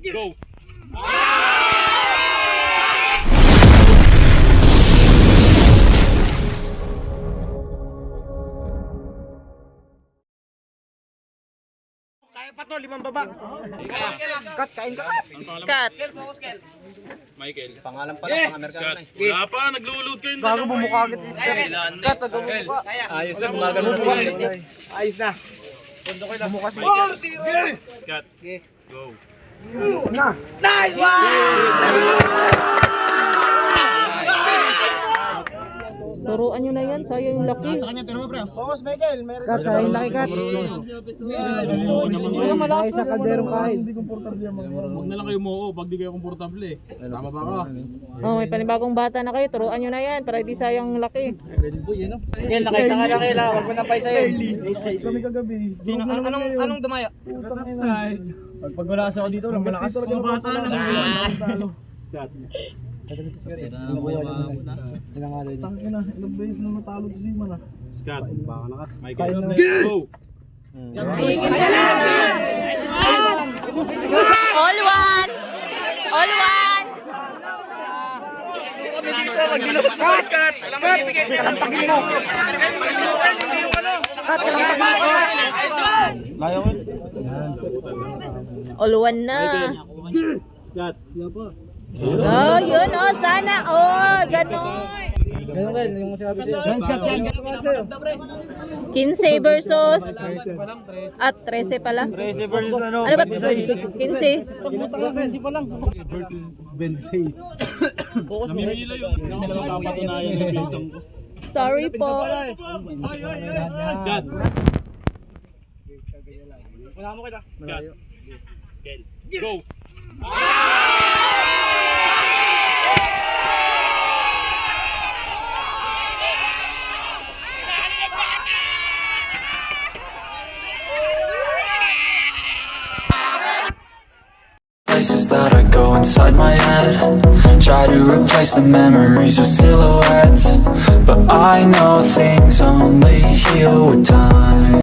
Go! Kaya pa to, 5 baba. Cut, kain ka. Scat. Michael. Pangalan pa lang, pang-Amerikano na eh. Wala pa, naglo-load kayo. Bago bumukha agad si Scott. Cut, bumukha. Ayos na, gumagano si Scott. Ayos na. Bumukha si Scott. Scott. Go. Turuan nyo na yan, sayang yung laki. Focus, Michael. Cut, sayang laki, Cut. Malakas sa kalderong kain. Huwag na lang kayo mo pag di kayo komportable eh. Tama ba ka? Oh, may panibagong bata na kayo, turuan nyo na yan para di sayang laki. Yan, nakaisa ka na kaila. Huwag mo na paisa yun. Kami kagabi. Sino? Anong dumaya? Pag wala sa ako dito, lang malakas. Bata na. Scott. Scott. Michael. Go. All one! All one! All one na. Scott. Oh, yun oh, sana. Oh, ganon. Ganun kayo, yung masabi siya. Scott, yan. 15 versus at 13 pala. 13 versus ano? Ano ba? 15. Versus Benzays. Namimila yun. Nakapapatunayan yung pinsang ko. Sorry po. Scott. Wala mo kita. Scott. Go. Places that I go inside my head, try to replace the memories with silhouettes, but I know things only heal with time.